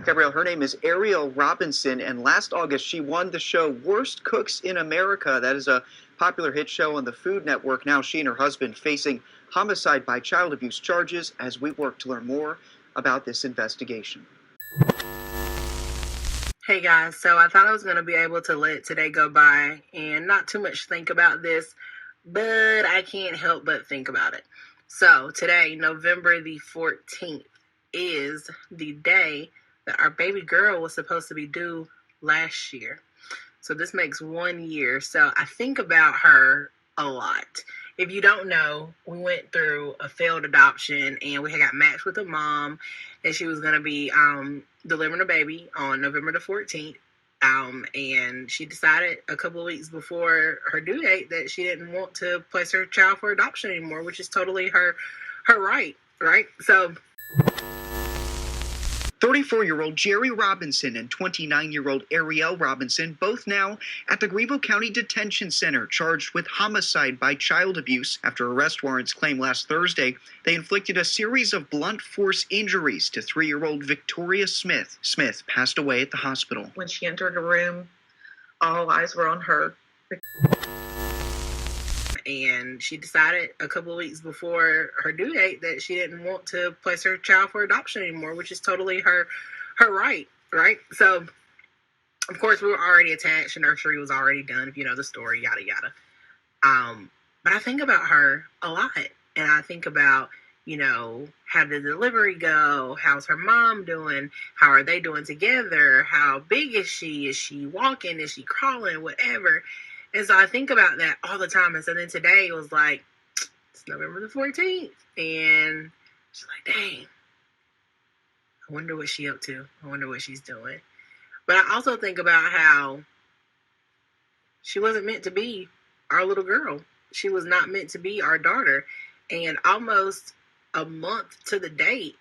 Gabrielle, her name is Ariel Robinson, and last August she won the show Worst Cooks in America. That is a popular hit show on the Food Network. Now she and her husband facing homicide by child abuse charges as we work to learn more about this investigation. Hey guys, so I thought I was going to be able to let today go by and not too much think about this, but I can't help but think about it. So today, November the 14th, is the day that our baby girl was supposed to be due last year. So this makes 1 year. So I think about her a lot. If you don't know, we went through a failed adoption and we had got matched with a mom, and she was going to be delivering a baby on November the 14th. And she decided a couple of weeks before her due date that she didn't want to place her child for adoption anymore, which is totally her right, right? So 34-year-old Jerry Robinson and 29-year-old Ariel Robinson, both now at the Greenville County Detention Center, charged with homicide by child abuse. After arrest warrants claimed last Thursday, they inflicted a series of blunt force injuries to 3-year-old Victoria Smith. Smith passed away at the hospital. When she entered the room, all eyes were on her. And she decided a couple of weeks before her due date that she didn't want to place her child for adoption anymore, which is totally her right, right? So, of course, we were already attached. The nursery was already done, if you know the story, yada, yada. But I think about her a lot. And I think about, how did the delivery go? How's her mom doing? How are they doing together? How big is she? Is she walking? Is she crawling? Whatever. And so I think about that all the time. And so then today it was like, it's November the 14th. And she's like, dang, I wonder what she's up to. I wonder what she's doing. But I also think about how she wasn't meant to be our little girl. She was not meant to be our daughter. And almost a month to the date,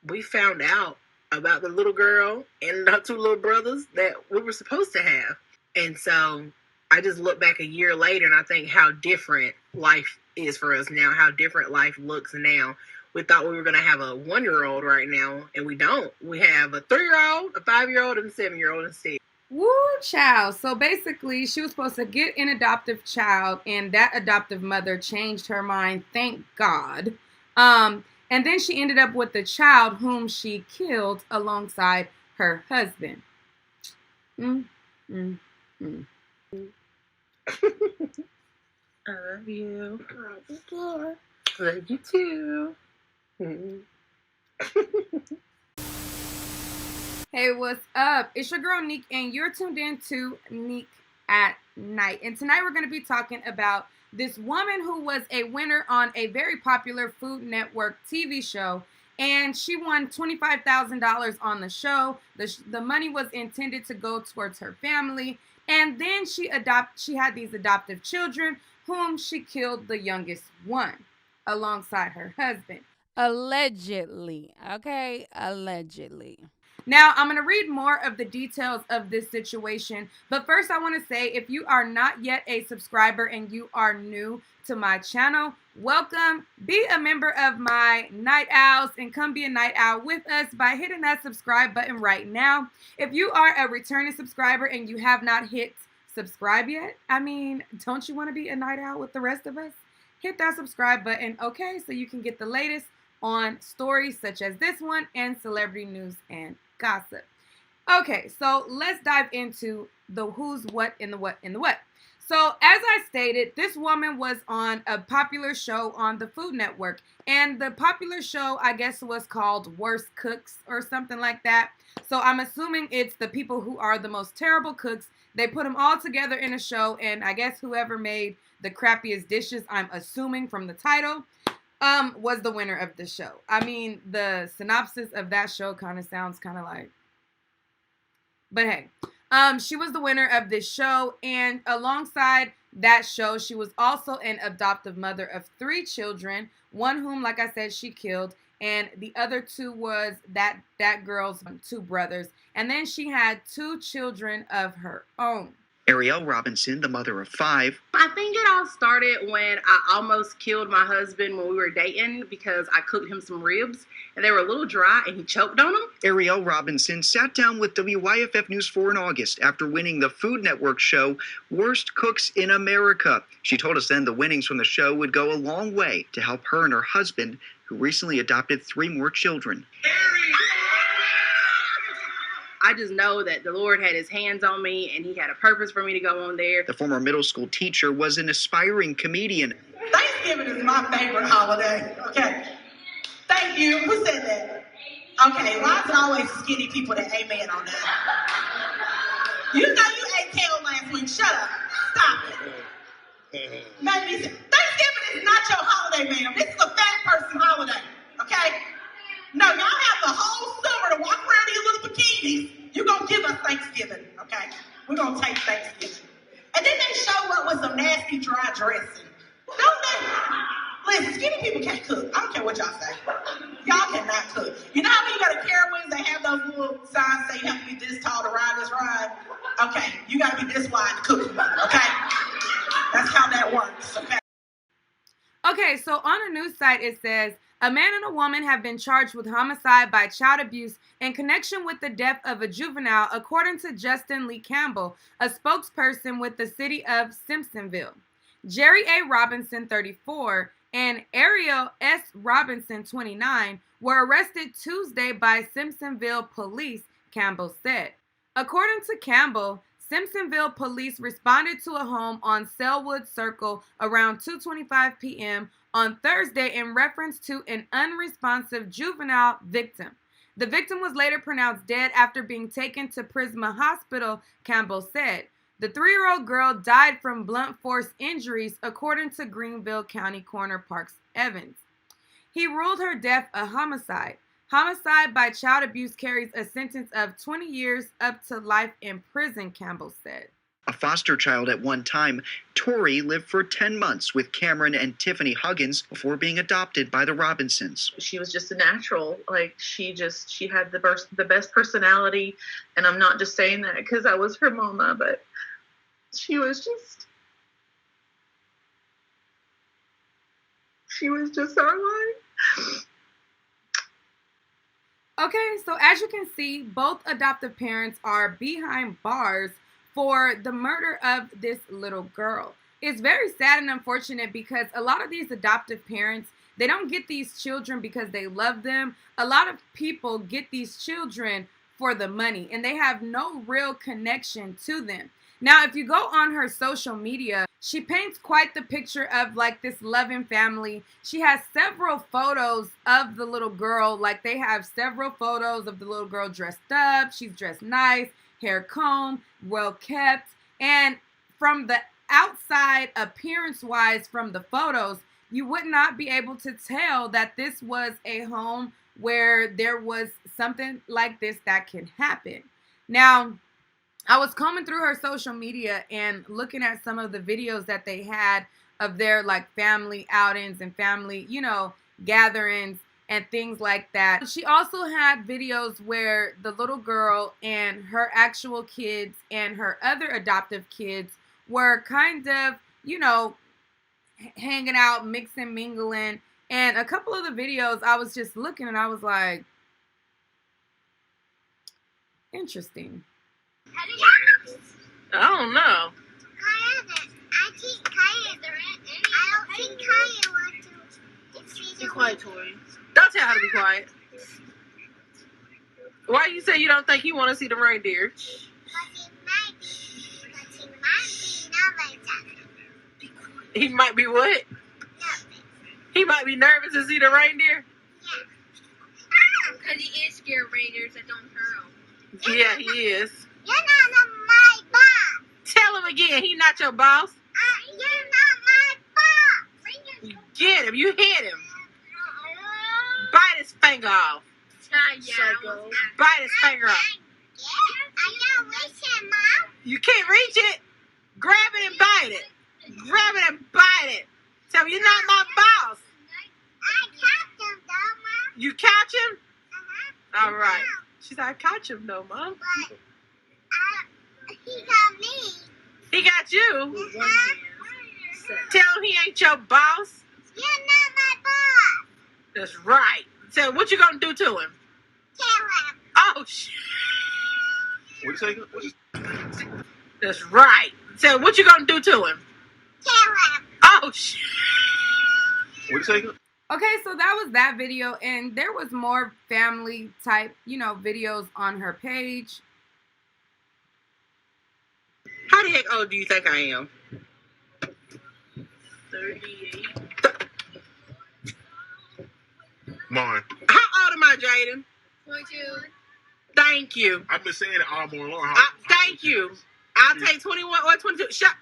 we found out about the little girl and her 2 little brothers that we were supposed to have. And so I just look back a year later and I think how different life is for us now, how different life looks now. We thought we were going to have a 1-year-old right now, and we don't. We have a 3-year-old, a 5-year-old, and a 7-year-old instead. Woo, child. So basically, she was supposed to get an adoptive child, and that adoptive mother changed her mind, thank God. And then she ended up with the child whom she killed alongside her husband. I love you. I love you too. Hey, what's up? It's your girl Nique, and you're tuned in to Nique at Night. And tonight we're going to be talking about this woman who was a winner on a very popular Food Network TV show, and she won $25,000 on the show. The money was intended to go towards her family. And then she had these adoptive children whom she killed the youngest one alongside her husband. Allegedly, okay? Allegedly. Now, I'm going to read more of the details of this situation. But first, I want to say, if you are not yet a subscriber and you are new to my channel, welcome. Be a member of my Night Owls and come be a Night Owl with us by hitting that subscribe button right now. If you are a returning subscriber and you have not hit subscribe yet, don't you want to be a Night Owl with the rest of us? Hit that subscribe button, okay, so you can get the latest on stories such as this one and celebrity news and gossip. Okay, so let's dive into the who's, what, and the what, and the what. So, as I stated, this woman was on a popular show on the Food Network. And the popular show, I guess, was called Worst Cooks or something like that. So, I'm assuming it's the people who are the most terrible cooks. They put them all together in a show. And I guess whoever made the crappiest dishes, I'm assuming from the title, was the winner of the show. The synopsis of that show kind of sounds kind of like... But hey... she was the winner of this show, and alongside that show, she was also an adoptive mother of 3 children, one whom, like I said, she killed, and the other 2 was that girl's 2 brothers, and then she had 2 children of her own. Ariel Robinson, the mother of 5, I think it all started when I almost killed my husband when we were dating because I cooked him some ribs and they were a little dry and he choked on them. Ariel Robinson sat down with WYFF News 4 in August after winning the Food Network show Worst Cooks in America. She told us then the winnings from the show would go a long way to help her and her husband, who recently adopted 3 more children. I just know that the Lord had his hands on me and he had a purpose for me to go on there. The former middle school teacher was an aspiring comedian. Thanksgiving is my favorite holiday, okay? Thank you. Who said that? Okay, why is it always skinny people that amen on that? You know you ate kale last week. Shut up. Stop it. Maybe Thanksgiving is not your holiday, ma'am. This is a fat person holiday, okay? No, y'all have the whole summer to walk around in your little bikinis. You're going to give us Thanksgiving, okay? We're going to take Thanksgiving. And then they show up with some nasty dry dressing. Don't they? Listen, skinny people can't cook. I don't care what y'all say. Y'all cannot cook. You know how when you go to Carowinds, they have those little signs say you have to be this tall to ride this ride? Okay, you got to be this wide to cook, okay? That's how that works, okay? Okay, so on a news site it says, a man and a woman have been charged with homicide by child abuse in connection with the death of a juvenile, according to Justin Lee Campbell, a spokesperson with the city of Simpsonville. Jerry A. Robinson, 34, and Ariel S. Robinson, 29, were arrested Tuesday by Simpsonville police, Campbell said. According to Campbell, Simpsonville police responded to a home on Selwood Circle around 2:25 p.m. on Thursday in reference to an unresponsive juvenile victim. The victim was later pronounced dead after being taken to Prisma Hospital, Campbell said. The 3-year-old girl died from blunt force injuries, according to Greenville County Coroner Parks Evans. He ruled her death a homicide. Homicide by child abuse carries a sentence of 20 years up to life in prison, Campbell said. A foster child at one time, Tori lived for 10 months with Cameron and Tiffany Huggins before being adopted by the Robinsons. She was just a natural. Like, she had the best personality. And I'm not just saying that because I was her mama, but she was just our life. Okay, so as you can see, both adoptive parents are behind bars for the murder of this little girl. It's very sad and unfortunate because a lot of these adoptive parents, they don't get these children because they love them. A lot of people get these children for the money and they have no real connection to them. Now, if you go on her social media, she paints quite the picture of like this loving family. She has several photos of the little girl. Like, they have several photos of the little girl dressed up. She's dressed nice, hair combed, well kept. And from the outside appearance-wise from the photos, you would not be able to tell that this was a home where there was something like this that can happen. Now, I was combing through her social media and looking at some of the videos that they had of their like family outings and family, gatherings and things like that. She also had videos where the little girl and her actual kids and her other adoptive kids were kind of, hanging out, mixing, mingling. And a couple of the videos I was just looking and I was like, interesting. I don't know. I think Kaya I don't think Kaya wants to. Be quiet, Tori. Don't tell her to be quiet. Why you say you don't think he want to see the reindeer? He might be what? He might be nervous to see the reindeer? Because he is scared of reindeers that don't hurt him. Yeah, he is. You're not my boss. Tell him again, he not your boss. You're not my boss. Get him, you hit him. Bite his finger off. Bite his finger off. I can't reach it, Mom. You can't reach it. Grab it and bite it. Grab it and bite it. Tell him you're not my boss. I catch him, though, Mom. You catch him? All right. No, She said, I catch him, though, Mom. but he got me. He got you. Uh-huh. Tell him he ain't your boss. You're not my boss. That's right. So what you gonna do to him? Kill him. Oh shit. What you say? That's right. So what you gonna do to him? Kill him. Oh shit. What you say? Okay, so that was that video, and there was more family type, videos on her page. How the heck old do you think I am? 38. Mine. How old am I, Jaden? 22. Thank you. I've been saying it all morning long. Thank you. I'll take 21 or 22. Shut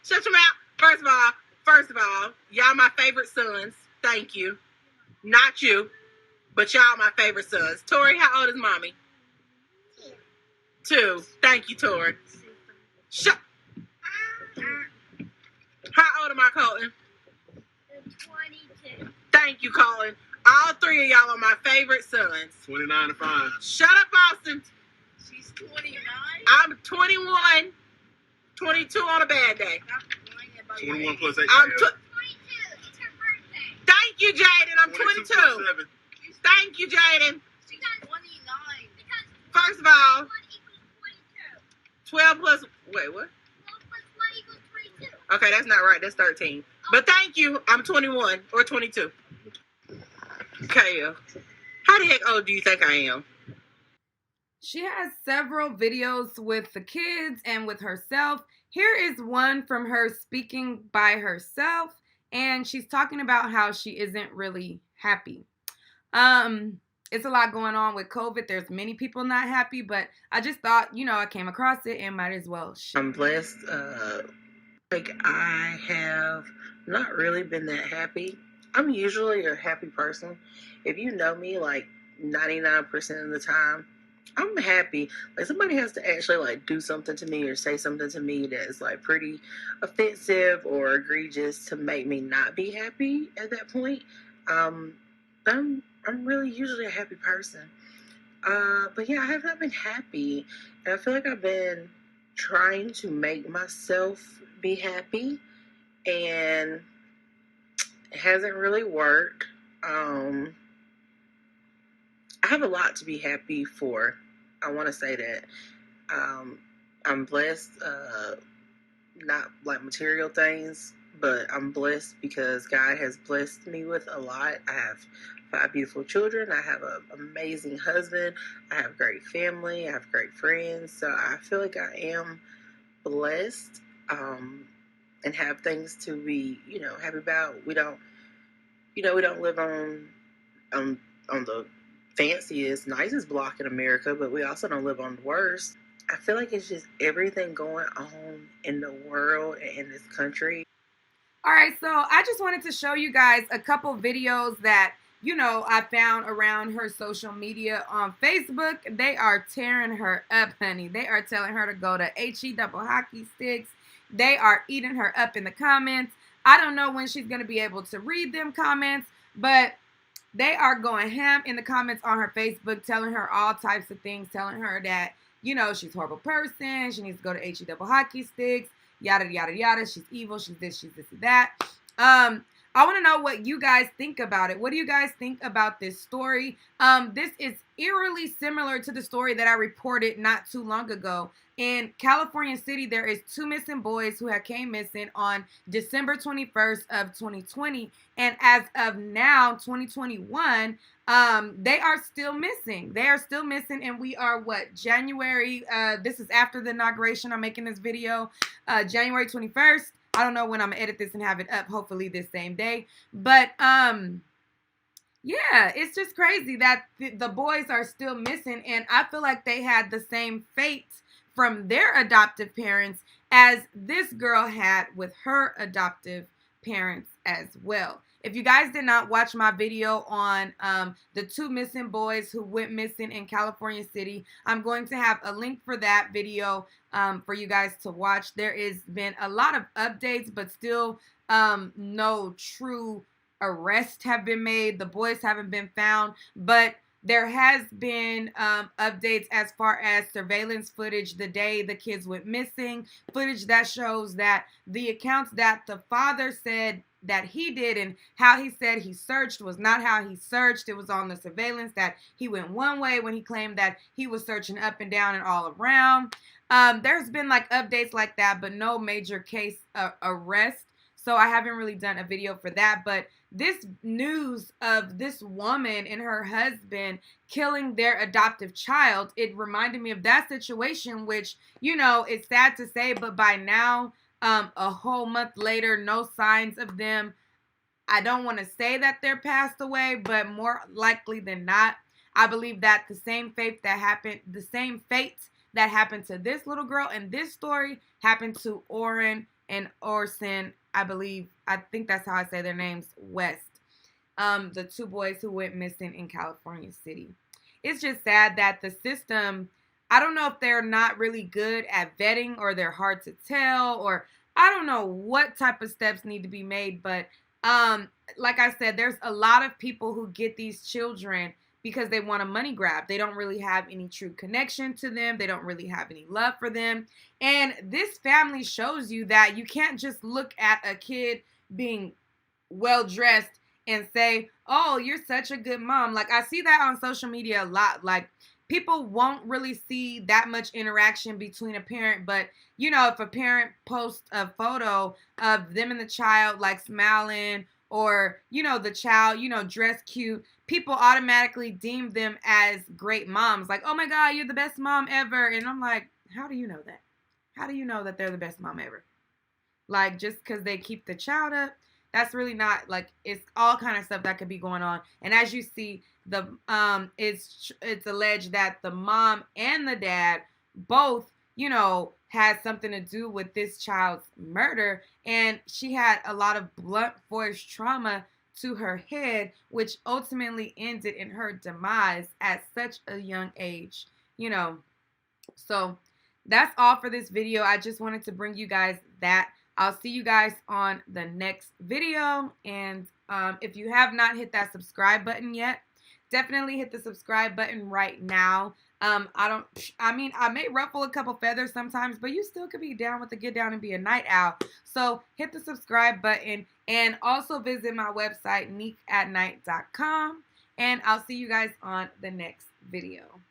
your mouth. First of all, y'all my favorite sons. Thank you. Not you, but y'all my favorite sons. Tori, how old is mommy? 2. Thank you, Tori. Shut. How old am I, Colton? 22. Thank you, Colin. All 3 of y'all are my favorite sons. 29 and 5. Shut up, Austin. She's 29. I'm 21, 22 on a bad day. 21 plus 8. I'm 22. It's her birthday. Thank you, Jaden. I'm 22. 7. Thank you, Jaden. She got 29. Because First of all, 1 equals 22. 12 plus, wait, what? 12 plus 1 equals 22. Okay, that's not right. That's 13. But thank you. I'm 21 or 22. Kaya, how the heck old do you think I am? She has several videos with the kids and with herself. Here is one from her speaking by herself, and she's talking about how she isn't really happy. It's a lot going on with COVID. There's many people not happy, but I just thought, I came across it and might as well share. I'm blessed. I have not really been that happy. I'm usually a happy person. If you know me, 99% of the time, I'm happy. Somebody has to actually do something to me or say something to me that is pretty offensive or egregious to make me not be happy at that point. I'm really usually a happy person. But yeah, I have not been happy. And I feel like I've been trying to make myself be happy, and it hasn't really worked. I have a lot to be happy for. I want to say that. I'm blessed, not material things, but I'm blessed because God has blessed me with a lot. I have 5 beautiful children. I have an amazing husband. I have great family. I have great friends. So I feel like I am blessed, and have things to be, happy about. We don't live on the fanciest, nicest block in America, but we also don't live on the worst. I feel like it's just everything going on in the world and in this country. All right, so I just wanted to show you guys a couple videos that, I found around her social media on Facebook. They are tearing her up, honey. They are telling her to go to HE double hockey sticks. They are eating her up in the comments. I don't know when she's going to be able to read them comments, but they are going ham in the comments on her Facebook, telling her all types of things, telling her that, she's a horrible person. She needs to go to HE double hockey sticks, yada, yada, yada. She's evil. She's this, and that. I want to know what you guys think about it. What do you guys think about this story? This is eerily similar to the story that I reported not too long ago. In California City, there is 2 missing boys who had came missing on December 21st of 2020. And as of now, 2021, they are still missing. They are still missing. And we are January? This is after the inauguration. I'm making this video. January 21st. I don't know when I'm going to edit this and have it up, hopefully this same day. But, yeah, it's just crazy that the boys are still missing. And I feel like they had the same fate from their adoptive parents as this girl had with her adoptive parents as well. If you guys did not watch my video on the 2 missing boys who went missing in California City, I'm going to have a link for that video for you guys to watch. There has been a lot of updates, but still no true arrests have been made. The boys haven't been found, but there has been updates as far as surveillance footage the day the kids went missing, footage that shows that the accounts that the father said that he did and how he said he searched was not how he searched. It was on the surveillance that he went one way when he claimed that he was searching up and down and all around. There's been like updates like that, but no major case arrest. So I haven't really done a video for that. But this news of this woman and her husband killing their adoptive child, it reminded me of that situation, which, you know, it's sad to say, but by now, a whole month later, no signs of them. I don't want to say that they're passed away, but more likely than not, I believe that the same fate that happened to this little girl in this story happened to Oren and Orson, I think that's how I say their names, West. The two boys who went missing in California City. It's just sad that the system, I don't know if they're not really good at vetting or they're hard to tell, or I don't know what type of steps need to be made. But like I said, there's a lot of people who get these children because they want a money grab. They don't really have any true connection to them. They don't really have any love for them. And this family shows you that you can't just look at a kid being well-dressed and say, oh, you're such a good mom. Like, I see that on social media a lot. Like, people won't really see that much interaction between a parent. But, you know, if a parent posts a photo of them and the child, like, smiling, or, you know, the child, you know, dressed cute, people automatically deem them as great moms. Like, oh my God, you're the best mom ever. And I'm like, how do you know that? How do you know that they're the best mom ever? Like, just because they keep the child up, that's really not, like, it's all kind of stuff that could be going on. And as you see, the it's alleged that the mom and the dad both, you know, had something to do with this child's murder, and she had a lot of blunt force trauma to her head, which ultimately ended in her demise at such a young age, you know. So that's all for this video. I just wanted to bring you guys that. I'll see you guys on the next video, and if you have not hit that subscribe button yet, definitely hit the subscribe button right now. I may ruffle a couple feathers sometimes, but you still could be down with the get down and be a night owl. So hit the subscribe button, and also visit my website, niqueatnite.com, and I'll see you guys on the next video.